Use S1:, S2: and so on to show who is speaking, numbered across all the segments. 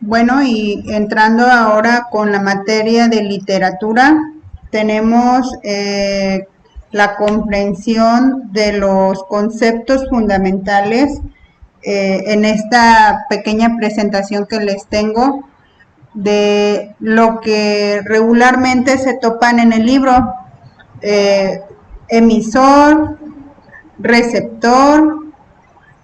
S1: Bueno, y entrando ahora con la materia de literatura, tenemos la comprensión de los conceptos fundamentales en esta pequeña presentación que les tengo de lo que regularmente se topan en el libro, emisor, receptor,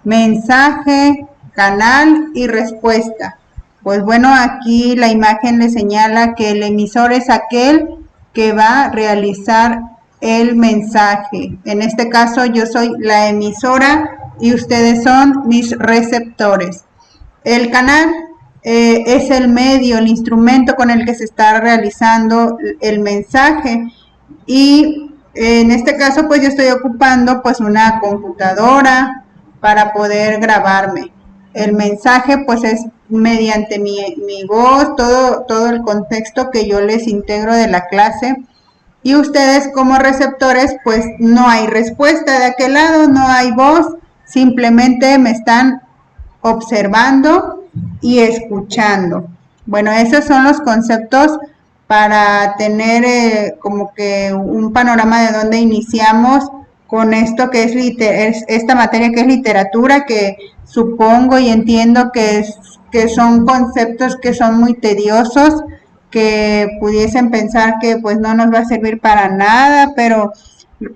S1: mensaje, canal y respuesta. Pues bueno, aquí la imagen le señala que el emisor es aquel que va a realizar el mensaje. En este caso yo soy la emisora y ustedes son mis receptores. El canal es el medio, el instrumento con el que se está realizando el mensaje y en este caso pues yo estoy ocupando pues una computadora para poder grabarme. El mensaje pues es mediante mi voz, todo el contexto que yo les integro de la clase y ustedes como receptores pues no hay respuesta de aquel lado, no hay voz, simplemente me están observando y escuchando. Bueno, esos son los conceptos para tener como que un panorama de dónde iniciamos con esto que es esta materia que es literatura, que supongo y entiendo que son conceptos que son muy tediosos, que pudiesen pensar que pues no nos va a servir para nada, pero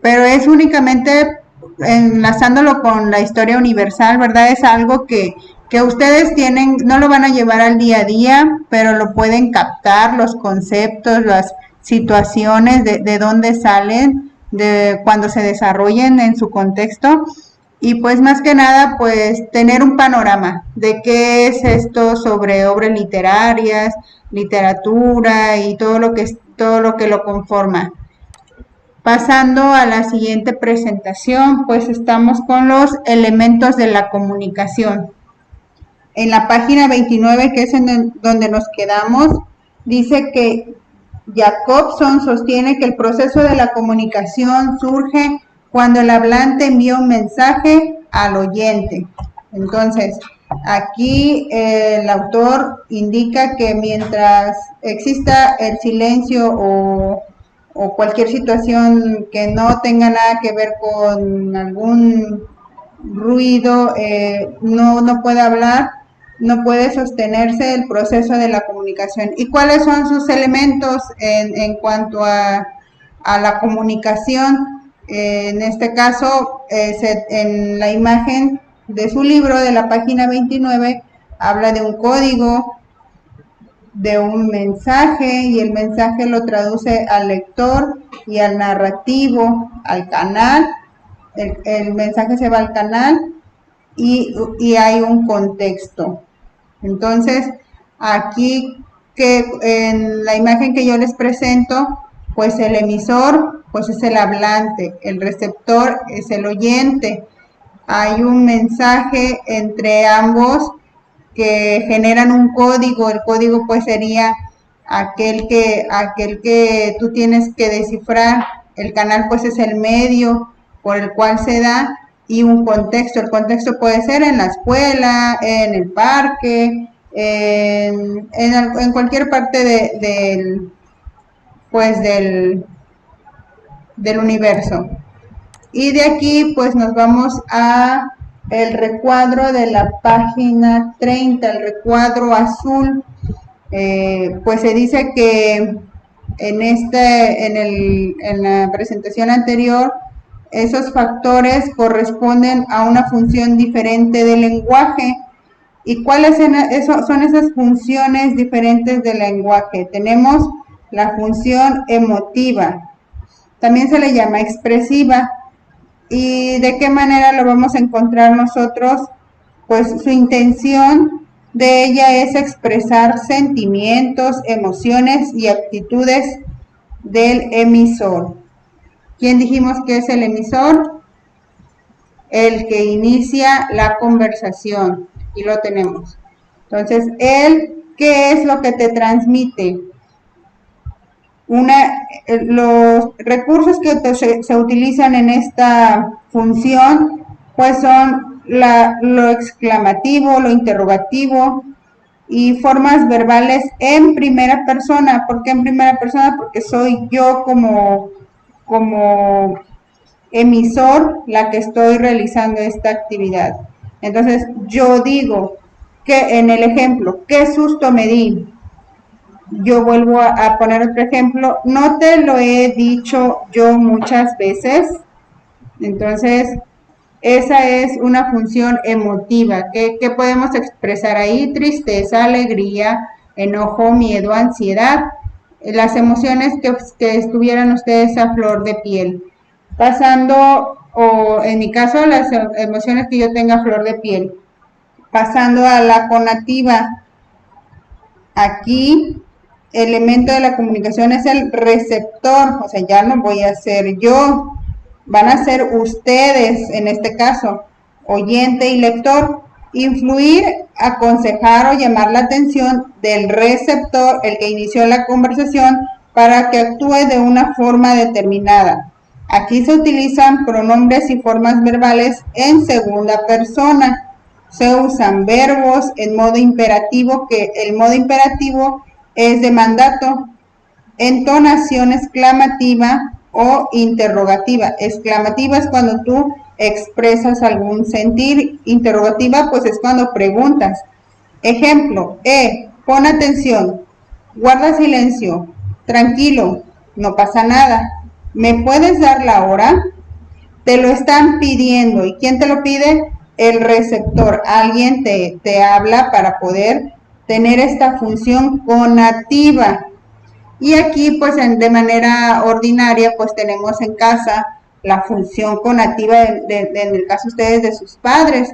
S1: es únicamente enlazándolo con la historia universal, ¿verdad? Es algo que ustedes tienen, no lo van a llevar al día a día, pero lo pueden captar, los conceptos, las situaciones, de dónde salen, de cuando se desarrollen en su contexto. Y pues más que nada, pues tener un panorama de qué es esto sobre obras literarias, literatura y todo lo que lo conforma. Pasando a la siguiente presentación, pues estamos con los elementos de la comunicación. En la página 29, que es donde nos quedamos, dice que Jacobson sostiene que el proceso de la comunicación surge cuando el hablante envía un mensaje al oyente. Entonces, aquí el autor indica que mientras exista el silencio o cualquier situación que no tenga nada que ver con algún ruido, no puede hablar, no puede sostenerse el proceso de la comunicación. ¿Y cuáles son sus elementos en cuanto a la comunicación? En este caso, en la imagen de su libro, de la página 29, habla de un código, de un mensaje, y el mensaje lo traduce al lector y al narrativo, al canal. El mensaje se va al canal y hay un contexto. Entonces, aquí que en la imagen que yo les presento, pues el emisor pues es el hablante, el receptor es el oyente. Hay un mensaje entre ambos que generan un código. El código pues sería aquel que tú tienes que descifrar. El canal pues es el medio por el cual se da, y un contexto. El contexto puede ser en la escuela, en el parque, en cualquier parte del universo. Y de aquí pues nos vamos a el recuadro de la página 30, el recuadro azul. Pues se dice que en la presentación anterior, esos factores corresponden a una función diferente del lenguaje. ¿Y cuáles son esas funciones diferentes del lenguaje? Tenemos la función emotiva, también se le llama expresiva. ¿Y de qué manera lo vamos a encontrar nosotros? Pues su intención de ella es expresar sentimientos, emociones y actitudes del emisor. ¿Quién dijimos que es el emisor? El que inicia la conversación. Y lo tenemos. Entonces, él, ¿qué es lo que te transmite? Los recursos que se utilizan en esta función pues son lo exclamativo, lo interrogativo, y formas verbales en primera persona. ¿Por qué en primera persona? Porque soy yo como emisor la que estoy realizando esta actividad. Entonces yo digo que en el ejemplo, ¿qué susto me di? Yo vuelvo a poner otro ejemplo, no te lo he dicho yo muchas veces. Entonces esa es una función emotiva. ¿Qué podemos expresar ahí? Tristeza, alegría, enojo, miedo, ansiedad. Las emociones que estuvieran ustedes a flor de piel. Pasando, o en mi caso, las emociones que yo tenga a flor de piel. Pasando a la conativa. Aquí, el elemento de la comunicación es el receptor. O sea, ya no voy a ser yo, van a ser ustedes, en este caso, oyente y lector. Influir, aconsejar o llamar la atención del receptor, el que inició la conversación, para que actúe de una forma determinada. Aquí se utilizan pronombres y formas verbales en segunda persona. Se usan verbos en modo imperativo, que el modo imperativo es de mandato. Entonación exclamativa o interrogativa. Exclamativa es cuando tú expresas algún sentir. Interrogativa pues es cuando preguntas. Ejemplo, pon atención, guarda silencio, tranquilo, no pasa nada. ¿Me puedes dar la hora? Te lo están pidiendo. ¿Y quién te lo pide? El receptor. Alguien te habla para poder tener esta función conativa. Y aquí, pues, de manera ordinaria, pues tenemos en casa la función conativa, en el caso de ustedes, de sus padres,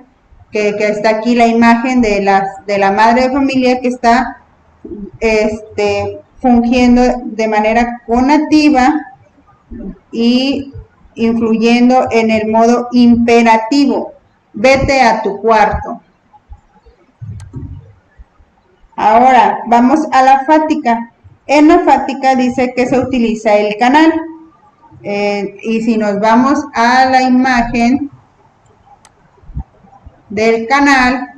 S1: que está aquí la imagen de la madre de familia que está fungiendo de manera conativa y influyendo en el modo imperativo. Vete a tu cuarto. Ahora, vamos a la fática. En la fática dice que se utiliza el canal. Y si nos vamos a la imagen del canal,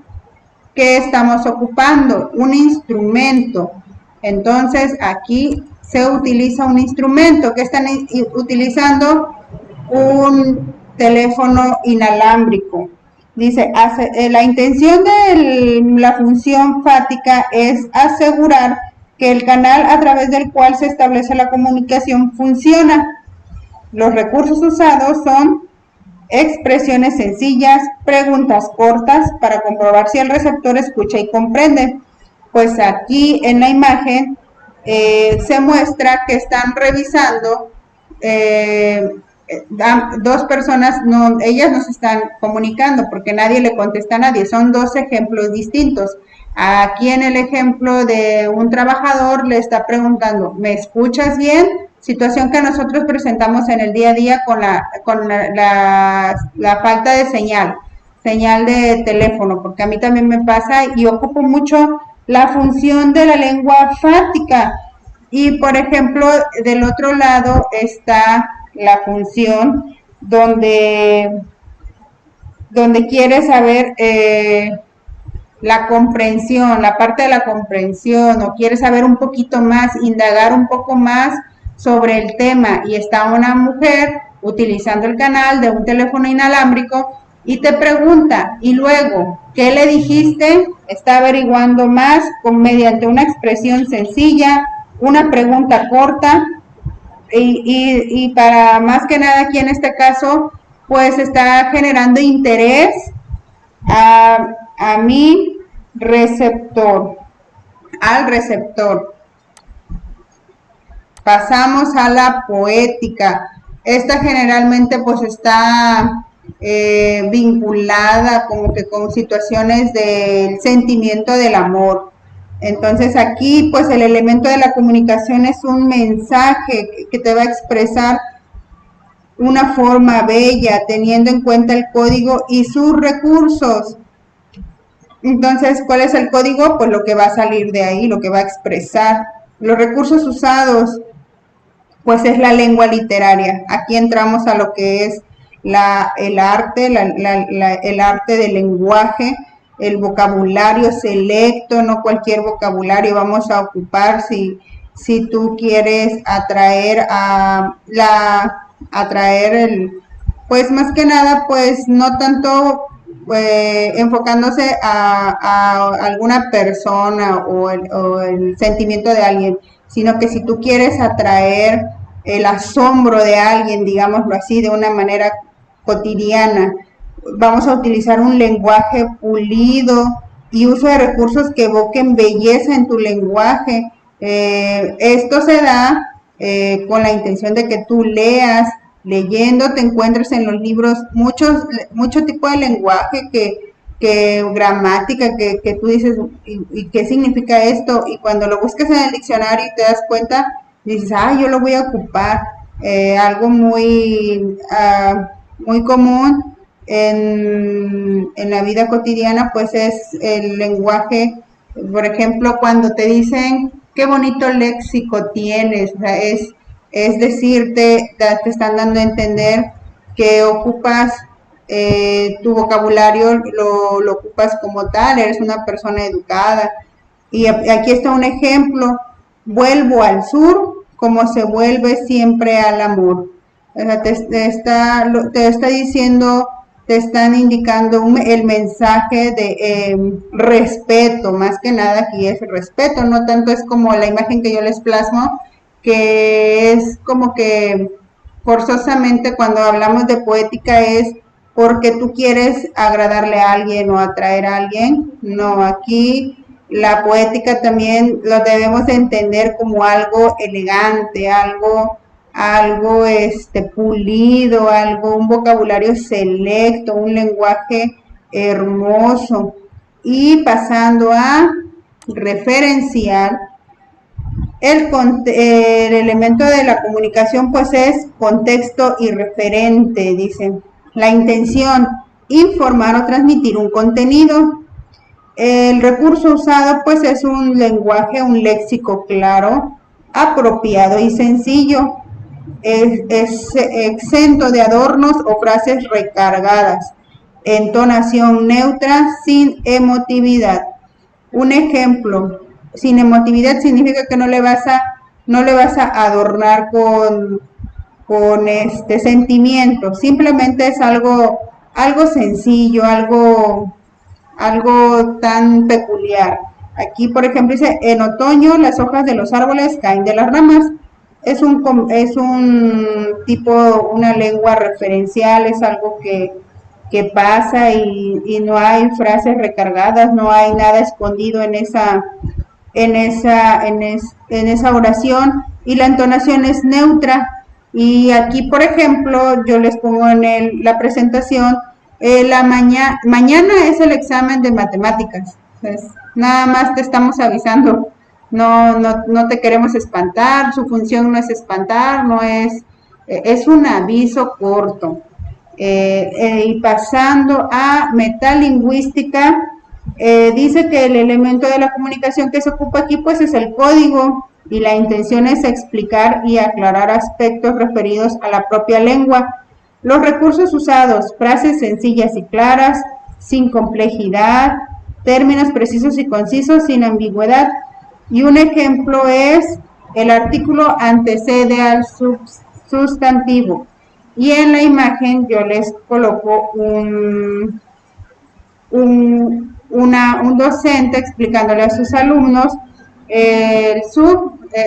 S1: ¿qué estamos ocupando? Un instrumento. Entonces, aquí se utiliza un instrumento. ¿Qué están utilizando? Un teléfono inalámbrico. Dice, la intención de la función fática es asegurar que el canal a través del cual se establece la comunicación funciona. Los recursos usados son expresiones sencillas, preguntas cortas para comprobar si el receptor escucha y comprende. Pues aquí en la imagen se muestra que están revisando dos personas, ellas no se están comunicando porque nadie le contesta a nadie, son dos ejemplos distintos. Aquí en el ejemplo de un trabajador le está preguntando, ¿me escuchas bien? Situación que nosotros presentamos en el día a día con la falta de señal de teléfono, porque a mí también me pasa y ocupo mucho la función de la lengua fática. Y por ejemplo, del otro lado está la función donde quiere saber la comprensión, la parte de la comprensión, o quiere saber un poquito más, indagar un poco más sobre el tema, y está una mujer utilizando el canal de un teléfono inalámbrico y te pregunta, y luego, ¿qué le dijiste? Está averiguando más mediante una expresión sencilla, una pregunta corta, y para más que nada aquí en este caso, pues está generando interés a mi receptor, al receptor. Pasamos a la poética. Esta generalmente pues está vinculada como que con situaciones del sentimiento del amor. Entonces aquí pues el elemento de la comunicación es un mensaje que te va a expresar una forma bella, teniendo en cuenta el código y sus recursos. Entonces, ¿cuál es el código? Pues lo que va a salir de ahí, lo que va a expresar. Los recursos usados, pues es la lengua literaria. Aquí entramos a lo que es el arte del lenguaje, el vocabulario selecto, no cualquier vocabulario vamos a ocupar si tú quieres atraer pues más que nada, pues no tanto enfocándose a alguna persona o el sentimiento de alguien, sino que si tú quieres atraer el asombro de alguien, digámoslo así, de una manera cotidiana, vamos a utilizar un lenguaje pulido y uso de recursos que evoquen belleza en tu lenguaje. Esto se da con la intención de que tú leas, leyendo te encuentres en los libros mucho tipo de lenguaje que gramática, que tú dices, ¿y qué significa esto? Y cuando lo buscas en el diccionario y te das cuenta, dices, yo lo voy a ocupar. Algo muy común en la vida cotidiana, pues es el lenguaje. Por ejemplo, cuando te dicen, qué bonito léxico tienes, o sea, es decirte, te están dando a entender que ocupas tu vocabulario, lo ocupas como tal, eres una persona educada. Y aquí está un ejemplo, vuelvo al sur como se vuelve siempre al amor. O sea, te está diciendo, te están indicando el mensaje de respeto, más que nada aquí es respeto, no tanto es como la imagen que yo les plasmo, que es como que forzosamente cuando hablamos de poética es porque tú quieres agradarle a alguien o atraer a alguien. No, aquí la poética también lo debemos de entender como algo elegante, algo pulido, un vocabulario selecto, un lenguaje hermoso. Y pasando a referencial, el elemento de la comunicación pues es contexto y referente, dice. La intención, informar o transmitir un contenido. El recurso usado pues es un lenguaje, un léxico claro, apropiado y sencillo. Es exento de adornos o frases recargadas. Entonación neutra sin emotividad. Un ejemplo, sin emotividad significa que no le vas a adornar con sentimiento, simplemente es algo sencillo, algo tan peculiar. Aquí, por ejemplo, dice, en otoño las hojas de los árboles caen de las ramas. Es un tipo, una lengua referencial, es algo que pasa y no hay frases recargadas, no hay nada escondido en esa oración, y la entonación es neutra. Y aquí, por ejemplo, yo les pongo en la presentación, mañana es el examen de matemáticas. Entonces, nada más te estamos avisando, no te queremos espantar, su función no es espantar, no es un aviso corto. Y pasando a metalingüística, dice que el elemento de la comunicación que se ocupa aquí pues es el código, y la intención es explicar y aclarar aspectos referidos a la propia lengua. Los recursos usados, frases sencillas y claras, sin complejidad, términos precisos y concisos, sin ambigüedad. Y un ejemplo es, el artículo antecede al sustantivo. Y en la imagen yo les coloco un docente explicándole a sus alumnos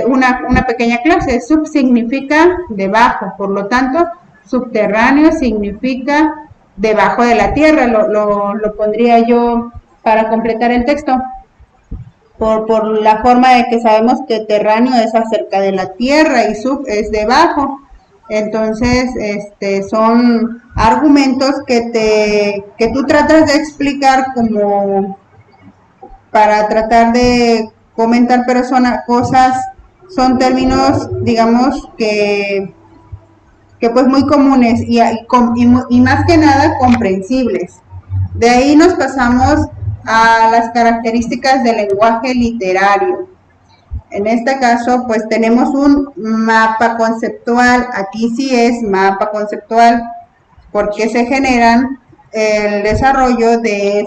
S1: una pequeña clase. Sub significa debajo, por lo tanto, subterráneo significa debajo de la tierra. Lo pondría yo para completar el texto. Por la forma de que sabemos que terráneo es acerca de la tierra y sub es debajo. Entonces, son argumentos que tú tratas de explicar como para tratar de comentar cosas, son términos, digamos, que pues muy comunes y más que nada comprensibles. De ahí nos pasamos a las características del lenguaje literario. En este caso, pues tenemos un mapa conceptual. Aquí sí es mapa conceptual porque se generan el desarrollo de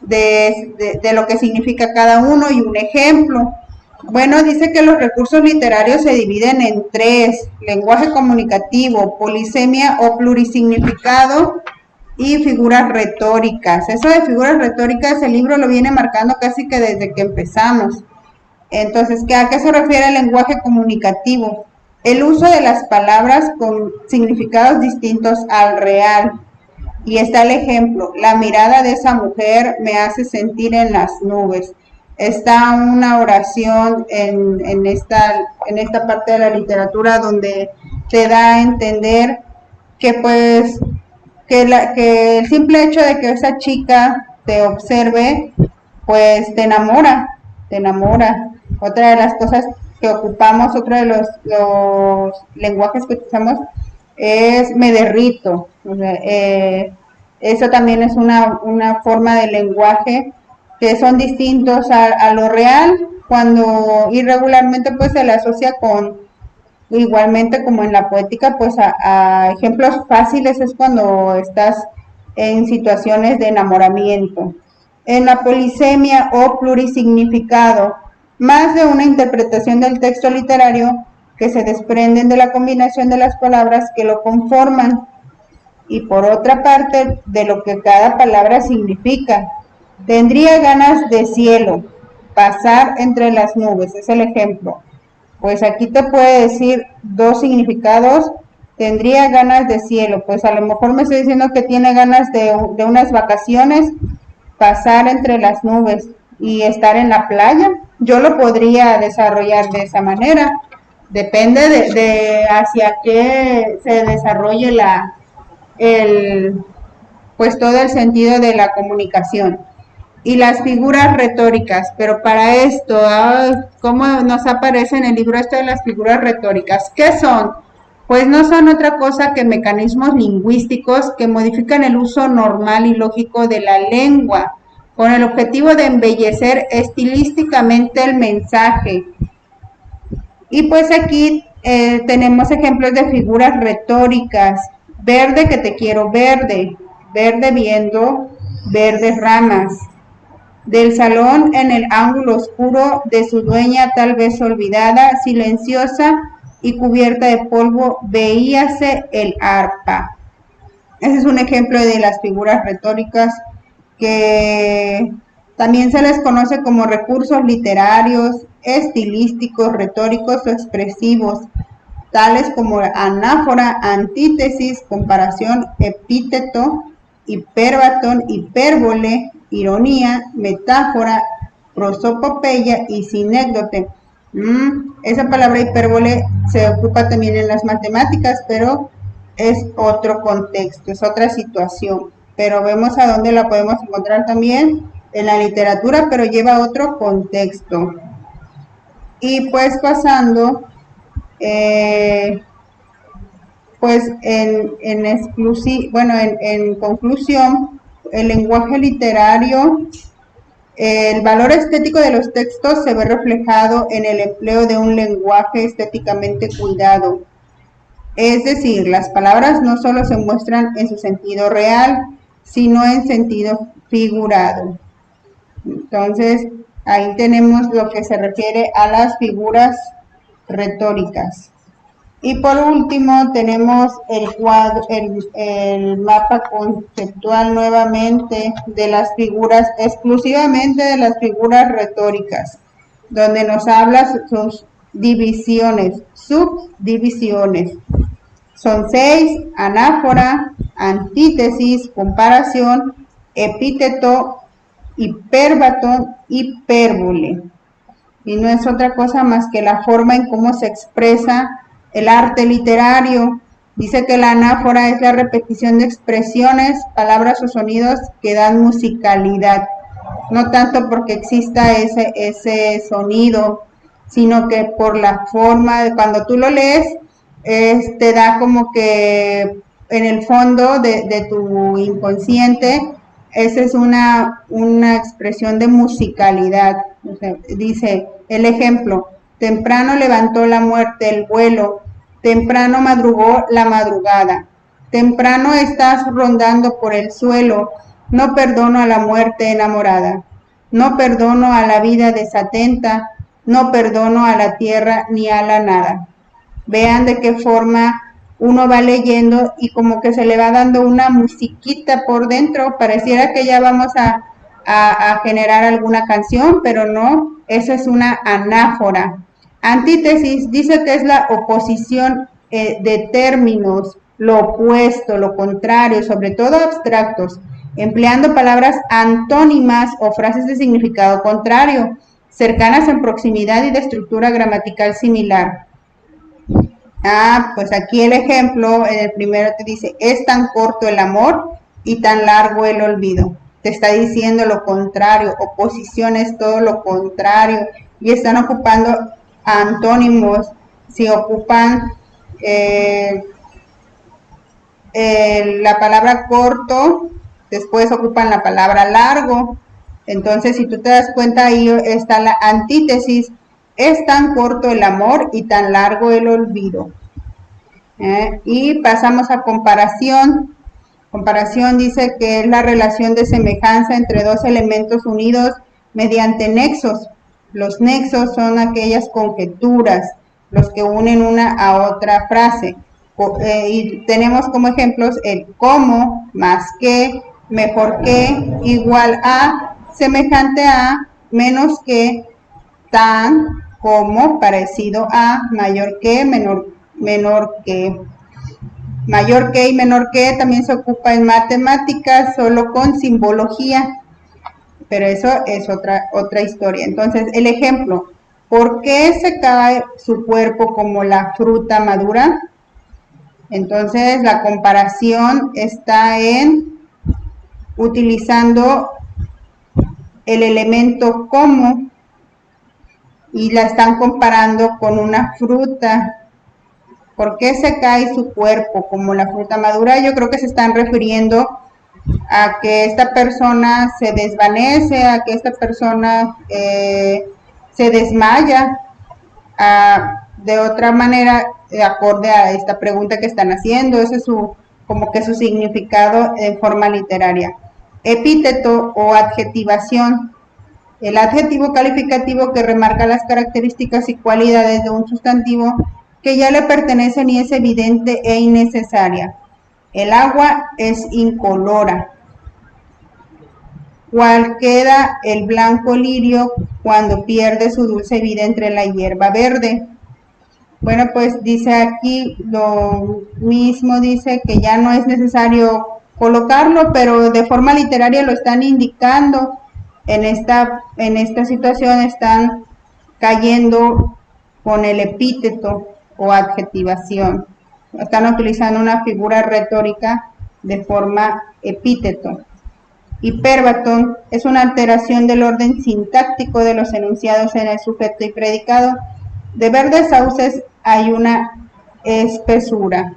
S1: de lo que significa cada uno y un ejemplo. Bueno, dice que los recursos literarios se dividen en tres: lenguaje comunicativo, polisemia o plurisignificado y figuras retóricas. Eso de figuras retóricas el libro lo viene marcando casi que desde que empezamos. Entonces, ¿a qué se refiere el lenguaje comunicativo? El uso de las palabras con significados distintos al real. Y está el ejemplo: la mirada de esa mujer me hace sentir en las nubes. Está una oración en esta parte de la literatura donde te da a entender que pues que el simple hecho de que esa chica te observe pues te enamora, te enamora. Otra de las cosas que ocupamos, otro de los lenguajes que utilizamos es me derrito. O sea, eso también es una forma de lenguaje que son distintos a lo real, cuando irregularmente pues se le asocia con, igualmente como en la poética, pues a ejemplos fáciles es cuando estás en situaciones de enamoramiento. En la polisemia o plurisignificado, más de una interpretación del texto literario que se desprenden de la combinación de las palabras que lo conforman, y por otra parte de lo que cada palabra significa. Tendría ganas de cielo, pasar entre las nubes, es el ejemplo. Pues aquí te puede decir dos significados. Tendría ganas de cielo, pues a lo mejor me estoy diciendo que tiene ganas de unas vacaciones, pasar entre las nubes y estar en la playa. Yo lo podría desarrollar de esa manera. Depende de hacia qué se desarrolle pues todo el sentido de la comunicación. Y las figuras retóricas, pero para esto, ¿cómo nos aparece en el libro esto de las figuras retóricas? ¿Qué son? Pues no son otra cosa que mecanismos lingüísticos que modifican el uso normal y lógico de la lengua, con el objetivo de embellecer estilísticamente el mensaje. Y pues aquí tenemos ejemplos de figuras retóricas. Verde que te quiero verde, verde viendo verdes ramas. Del salón en el ángulo oscuro de su dueña tal vez olvidada, silenciosa y cubierta de polvo, veíase el arpa. Ese es un ejemplo de las figuras retóricas que también se les conoce como recursos literarios, estilísticos, retóricos o expresivos, tales como anáfora, antítesis, comparación, epíteto, hiperbatón, hipérbole, ironía, metáfora, prosopopeya y sinécdote. Esa palabra hipérbole se ocupa también en las matemáticas, pero es otro contexto, es otra situación. Pero vemos a dónde la podemos encontrar también en la literatura, pero lleva otro contexto. Y pues pasando, pues en conclusión, el lenguaje literario, el valor estético de los textos se ve reflejado en el empleo de un lenguaje estéticamente cuidado. Es decir, las palabras no solo se muestran en su sentido real, sino en sentido figurado. Entonces, ahí tenemos lo que se refiere a las figuras retóricas. Y por último tenemos el mapa conceptual nuevamente de las figuras, exclusivamente de las figuras retóricas, donde nos habla sus divisiones, subdivisiones. Son 6: anáfora, antítesis, comparación, epíteto, hiperbatón, hipérbole. Y no es otra cosa más que la forma en cómo se expresa el arte literario. Dice que la anáfora es la repetición de expresiones, palabras o sonidos que dan musicalidad. No tanto porque exista ese sonido, sino que por la forma de cuando tú lo lees, te da como que en el fondo de tu inconsciente, esa es una expresión de musicalidad. O sea, dice el ejemplo: temprano levantó la muerte el vuelo, temprano madrugó la madrugada, temprano estás rondando por el suelo, no perdono a la muerte enamorada, no perdono a la vida desatenta, no perdono a la tierra ni a la nada. Vean de qué forma uno va leyendo y como que se le va dando una musiquita por dentro, pareciera que ya vamos a generar alguna canción, pero no, eso es una anáfora. Antítesis dice que es la oposición de términos, lo opuesto, lo contrario, sobre todo abstractos, empleando palabras antónimas o frases de significado contrario, cercanas en proximidad y de estructura gramatical similar. Pues aquí el ejemplo, en el primero te dice, es tan corto el amor y tan largo el olvido. Te está diciendo lo contrario, oposición es todo lo contrario, y están ocupando antónimos. Si ocupan la palabra corto, después ocupan la palabra largo. Entonces, si tú te das cuenta, ahí está la antítesis. Es tan corto el amor y tan largo el olvido. Y pasamos a comparación. Comparación dice que es la relación de semejanza entre dos elementos unidos mediante nexos. Los nexos son aquellas conjeturas, los que unen una a otra frase. Y tenemos como ejemplos el como, más que, mejor que, igual a, semejante a, menos que, tan, como, parecido a, mayor que, menor que. Mayor que y menor que también se ocupa en matemáticas, solo con simbología, pero eso es otra historia. Entonces, el ejemplo, ¿por qué se cae su cuerpo como la fruta madura? Entonces, la comparación está en utilizando el elemento como y la están comparando con una fruta. ¿Por qué se cae su cuerpo como la fruta madura? Yo creo que se están refiriendo a que esta persona se desvanece, a que esta persona se desmaya. De otra manera, de acorde a esta pregunta que están haciendo, ese es como que su significado en forma literaria. Epíteto o adjetivación. El adjetivo calificativo que remarca las características y cualidades de un sustantivo que ya le pertenecen y es evidente e innecesaria. El agua es incolora. ¿Cuál queda el blanco lirio cuando pierde su dulce vida entre la hierba verde? Bueno, pues dice aquí lo mismo, dice que ya no es necesario colocarlo, pero de forma literaria lo están indicando. En esta situación están cayendo con el epíteto o adjetivación. Están utilizando una figura retórica de forma epíteto. Hipérbaton es una alteración del orden sintáctico de los enunciados en el sujeto y predicado. De verdes sauces hay una espesura,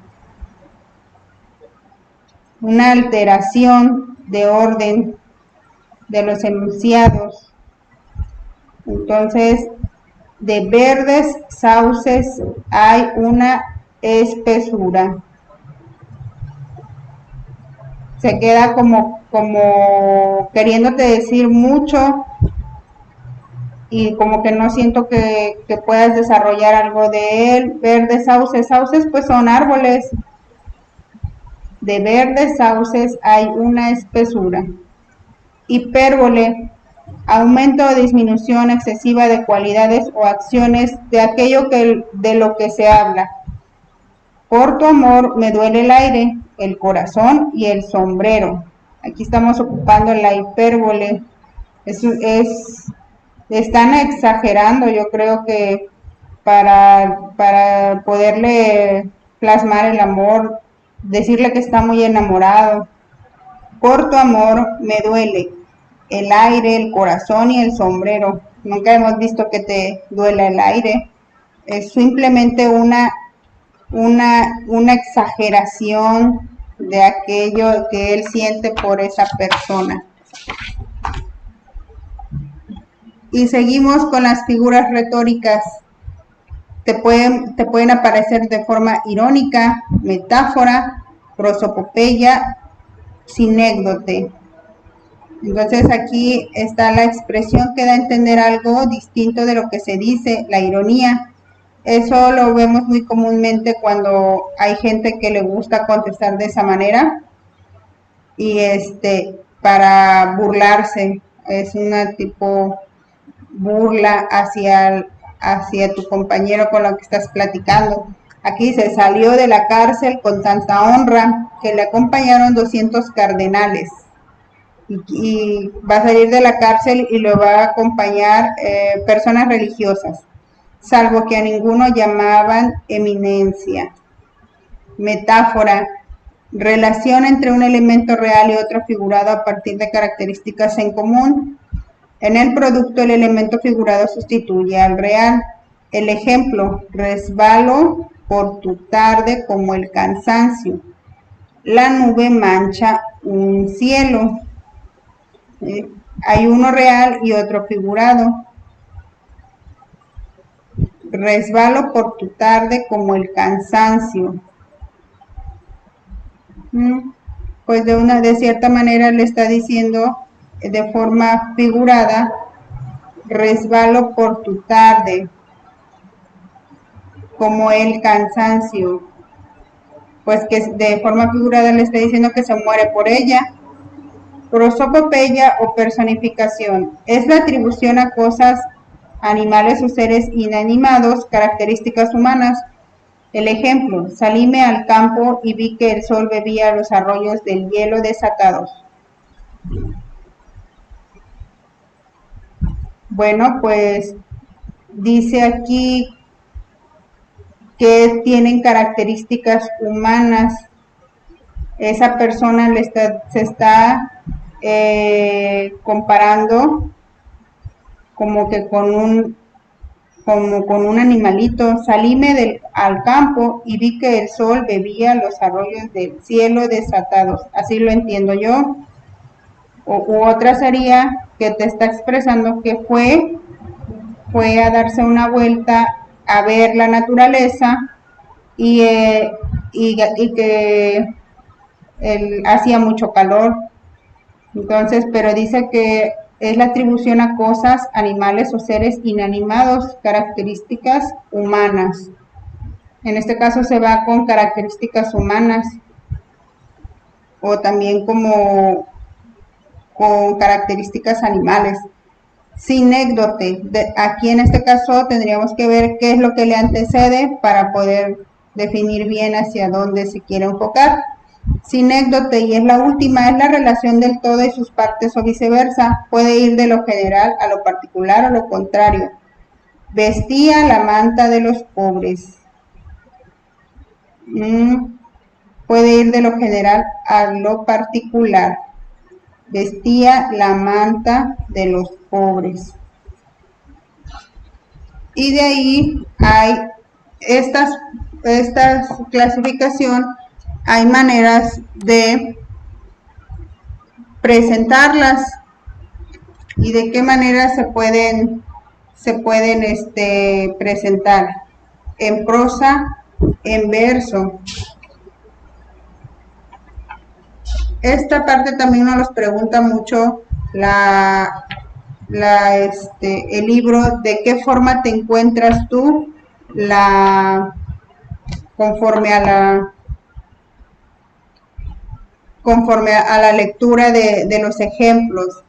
S1: una alteración de orden de los enunciados. Entonces, de verdes sauces hay una espesura. Se queda como queriéndote decir mucho y como que no siento que puedas desarrollar algo de él. Verdes sauces, sauces pues son árboles. De verdes sauces hay una espesura. Hipérbole, aumento o disminución excesiva de cualidades o acciones de aquello de lo que se habla. Por tu amor me duele el aire, el corazón y el sombrero. Aquí estamos ocupando la hipérbole. Están exagerando, yo creo que para poderle plasmar el amor, decirle que está muy enamorado. Por tu amor me duele el aire, el corazón y el sombrero. Nunca hemos visto que te duela el aire. Es simplemente una exageración de aquello que él siente por esa persona. Y seguimos con las figuras retóricas. Te pueden aparecer de forma irónica, metáfora, prosopopeya, sinécdote. Entonces aquí está la expresión que da a entender algo distinto de lo que se dice, la ironía. Eso lo vemos muy comúnmente cuando hay gente que le gusta contestar de esa manera y para burlarse, es una tipo burla hacia tu compañero con el que estás platicando. Aquí se salió de la cárcel con tanta honra que le acompañaron 200 cardenales. Y va a salir de la cárcel y lo va a acompañar personas religiosas, salvo que a ninguno llamaban eminencia. Metáfora: relación entre un elemento real y otro figurado a partir de características en común. En el producto, el elemento figurado sustituye al real. El ejemplo: resbalo por tu tarde como el cansancio. La nube mancha un cielo. Hay uno real y otro figurado. Resbalo por tu tarde como el cansancio. Pues de cierta manera le está diciendo de forma figurada, resbalo por tu tarde como el cansancio. Pues que de forma figurada le está diciendo que se muere por ella. Prosopopeya o personificación es la atribución a cosas, animales o seres inanimados, características humanas. El ejemplo: salíme al campo y vi que el sol bebía los arroyos del hielo desatados. Bueno, pues dice aquí que tienen características humanas. Esa persona se está comparando como que con un animalito. Salíme al campo y vi que el sol bebía los arroyos del cielo desatados. Así lo entiendo yo. U otra sería que te está expresando que fue a darse una vuelta a ver la naturaleza y que hacía mucho calor. Entonces, pero dice que es la atribución a cosas, animales o seres inanimados, características humanas. En este caso se va con características humanas o también como con características animales. Sinécdote, aquí en este caso tendríamos que ver qué es lo que le antecede para poder definir bien hacia dónde se quiere enfocar. Sinécdote, y es la última, es la relación del todo y sus partes o viceversa. Puede ir de lo general a lo particular o lo contrario. Vestía la manta de los pobres. Puede ir de lo general a lo particular. Vestía la manta de los pobres. Y de ahí hay esta clasificación, hay maneras de presentarlas y de qué manera se pueden presentar: en prosa, en verso. Esta parte también nos pregunta mucho el libro: de qué forma te encuentras tú conforme a la lectura de los ejemplos.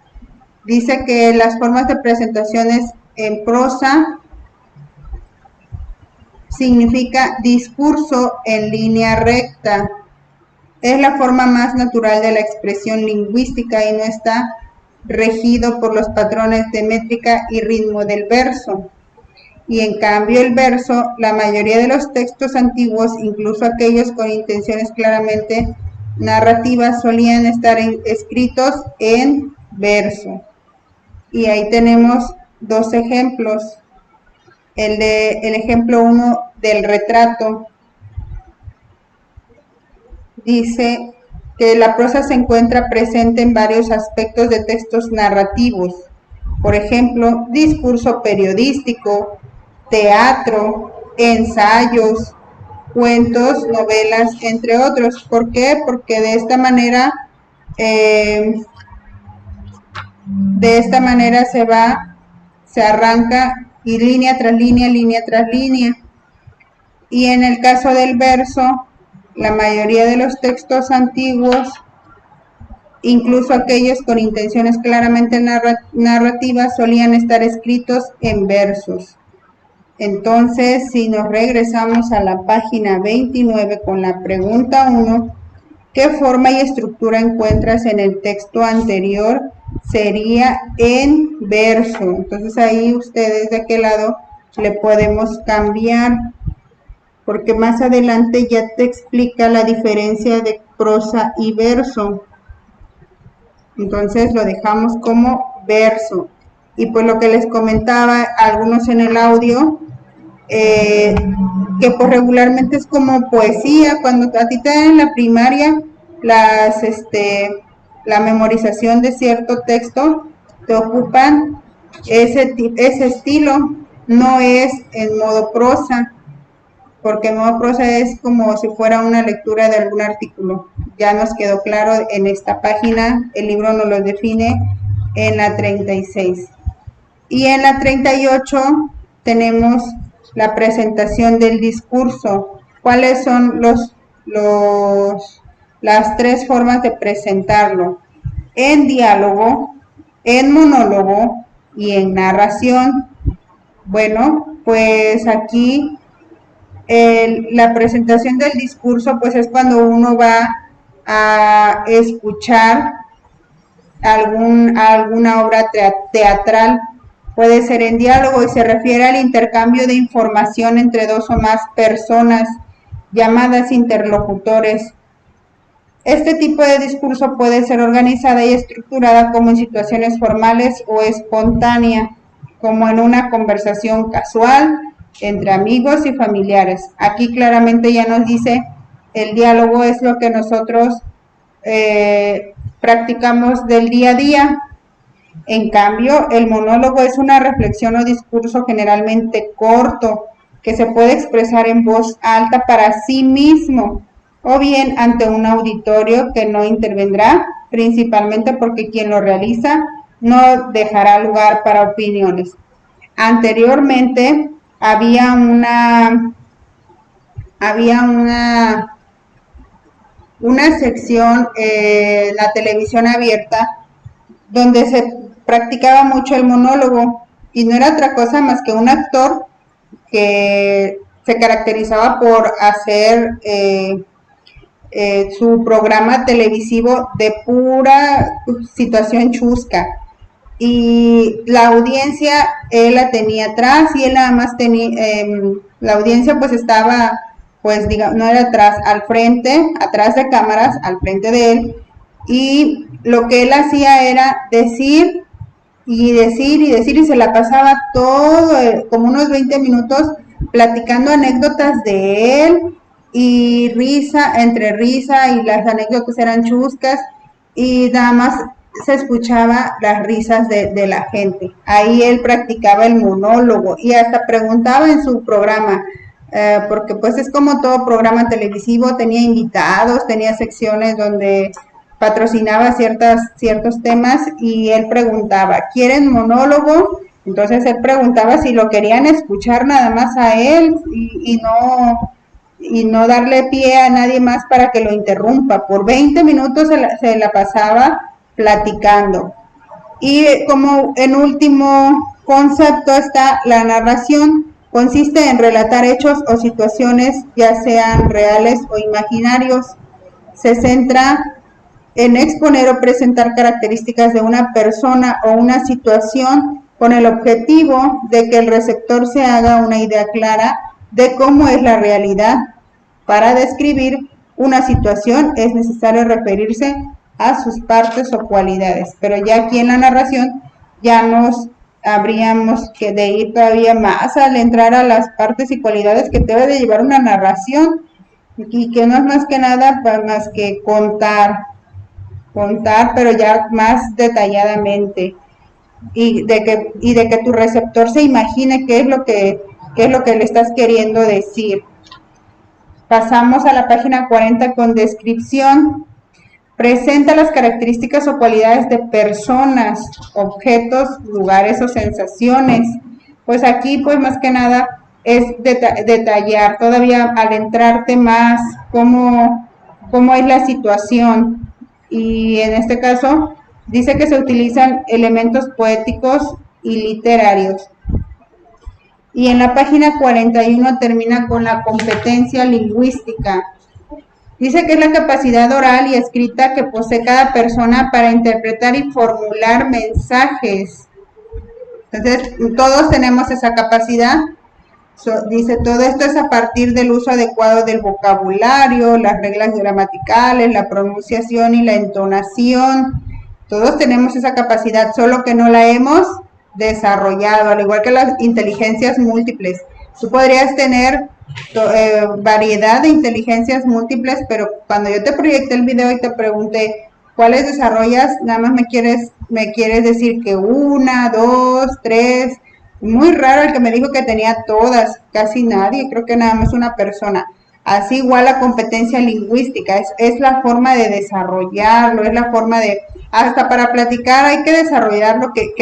S1: Dice que las formas de presentaciones en prosa significa discurso en línea recta. Es la forma más natural de la expresión lingüística y no está regido por los patrones de métrica y ritmo del verso. Y en cambio el verso, la mayoría de los textos antiguos, incluso aquellos con intenciones claramente narrativas, solían estar escritos en verso. Y ahí tenemos dos ejemplos. El ejemplo 1 del retrato dice que la prosa se encuentra presente en varios aspectos de textos narrativos. Por ejemplo, discurso periodístico, teatro, ensayos, cuentos, novelas, entre otros. ¿Por qué? Porque de esta manera De esta manera se arranca y línea tras línea, línea tras línea. Y en el caso del verso, la mayoría de los textos antiguos, incluso aquellos con intenciones claramente narrativas, solían estar escritos en versos. Entonces, si nos regresamos a la página 29 con la pregunta 1, ¿qué forma y estructura encuentras en el texto anterior? Sería en verso. Entonces ahí ustedes de qué lado le podemos cambiar, porque más adelante ya te explica la diferencia de prosa y verso. Entonces lo dejamos como verso. Y pues lo que les comentaba, algunos en el audio, que pues regularmente es como poesía. Cuando a ti te dan en la primaria la memorización de cierto texto, te ocupan ese estilo, no es en modo prosa, porque en modo prosa es como si fuera una lectura de algún artículo. Ya nos quedó claro en esta página, el libro nos lo define en la 36. Y en la 38 tenemos la presentación del discurso. ¿Cuáles son las tres formas de presentarlo? En diálogo, en monólogo y en narración. Bueno, pues aquí la presentación del discurso pues es cuando uno va a escuchar alguna obra teatral. Puede ser en diálogo y se refiere al intercambio de información entre dos o más personas, llamadas interlocutores. Este tipo de discurso puede ser organizada y estructurada como en situaciones formales o espontánea, como en una conversación casual entre amigos y familiares. Aquí claramente ya nos dice, el diálogo es lo que nosotros practicamos del día a día. En cambio, el monólogo es una reflexión o discurso generalmente corto, que se puede expresar en voz alta para sí mismo, o bien ante un auditorio que no intervendrá, principalmente porque quien lo realiza no dejará lugar para opiniones. Anteriormente había una sección en la televisión abierta donde se practicaba mucho el monólogo y no era otra cosa más que un actor que se caracterizaba por hacer su programa televisivo de pura situación chusca, y la audiencia él la tenía atrás y él nada más tenía, la audiencia pues estaba, pues digamos, no era atrás, al frente, atrás de cámaras, al frente de él, y lo que él hacía era decir y decir y decir, y se la pasaba todo, como unos 20 minutos, platicando anécdotas de él, y risa, entre risa, y las anécdotas eran chuscas, y nada más se escuchaba las risas de la gente. Ahí él practicaba el monólogo, y hasta preguntaba en su programa, porque pues es como todo programa televisivo, tenía invitados, tenía secciones donde patrocinaba ciertos temas, y él preguntaba, ¿quieren monólogo? Entonces él preguntaba si lo querían escuchar nada más a él y no darle pie a nadie más para que lo interrumpa. Por 20 minutos se la pasaba platicando. Y como en último concepto está la narración. Consiste en relatar hechos o situaciones, ya sean reales o imaginarios. Se centra en exponer o presentar características de una persona o una situación con el objetivo de que el receptor se haga una idea clara de cómo es la realidad. Para describir una situación es necesario referirse a sus partes o cualidades, pero ya aquí en la narración ya nos habríamos que de ir todavía más al entrar a las partes y cualidades que debe de llevar una narración, y que no es más que nada más que contar, pero ya más detalladamente, y de que tu receptor se imagine qué es lo que le estás queriendo decir. Pasamos a la página 40 con descripción. Presenta las características o cualidades de personas, objetos, lugares o sensaciones. Pues aquí, pues más que nada, es detallar todavía al entrarte más cómo es la situación. Y en este caso, dice que se utilizan elementos poéticos y literarios. Y en la página 41 termina con la competencia lingüística. Dice que es la capacidad oral y escrita que posee cada persona para interpretar y formular mensajes. Entonces, todos tenemos esa capacidad. Dice, todo esto es a partir del uso adecuado del vocabulario, las reglas gramaticales, la pronunciación y la entonación. Todos tenemos esa capacidad, solo que no la hemos desarrollado, al igual que las inteligencias múltiples. Tú podrías tener variedad de inteligencias múltiples, pero cuando yo te proyecté el video y te pregunté cuáles desarrollas, nada más me quieres decir que 1, 2, 3. Muy raro el que me dijo que tenía todas, casi nadie, creo que nada más una persona. Así igual la competencia lingüística, es la forma de desarrollarlo, es la forma de, hasta para platicar hay que desarrollarlo, el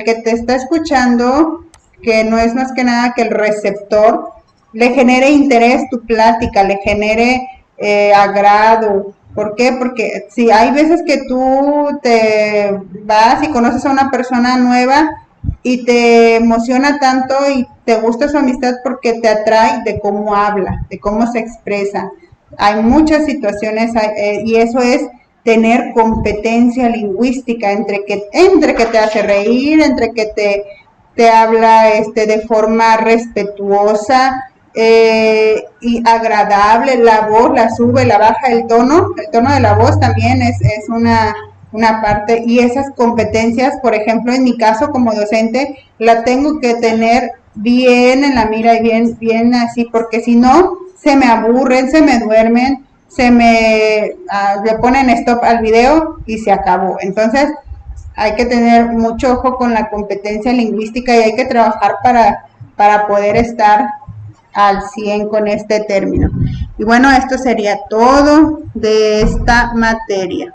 S1: que te está escuchando, que no es más que nada que el receptor, le genere interés tu plática, le genere agrado. ¿Por qué? Porque si hay veces que tú te vas y conoces a una persona nueva y te emociona tanto y te gusta su amistad porque te atrae de cómo habla, de cómo se expresa. Hay muchas situaciones y eso es tener competencia lingüística entre que te hace reír, entre que te habla de forma respetuosa y agradable, la voz, la sube, la baja, el tono de la voz también es una parte, y esas competencias, por ejemplo, en mi caso como docente, la tengo que tener bien en la mira y bien así, porque si no, se me aburren, se me duermen, le ponen stop al video y se acabó. Entonces, hay que tener mucho ojo con la competencia lingüística y hay que trabajar para poder estar al 100 con este término. Y bueno, esto sería todo de esta materia.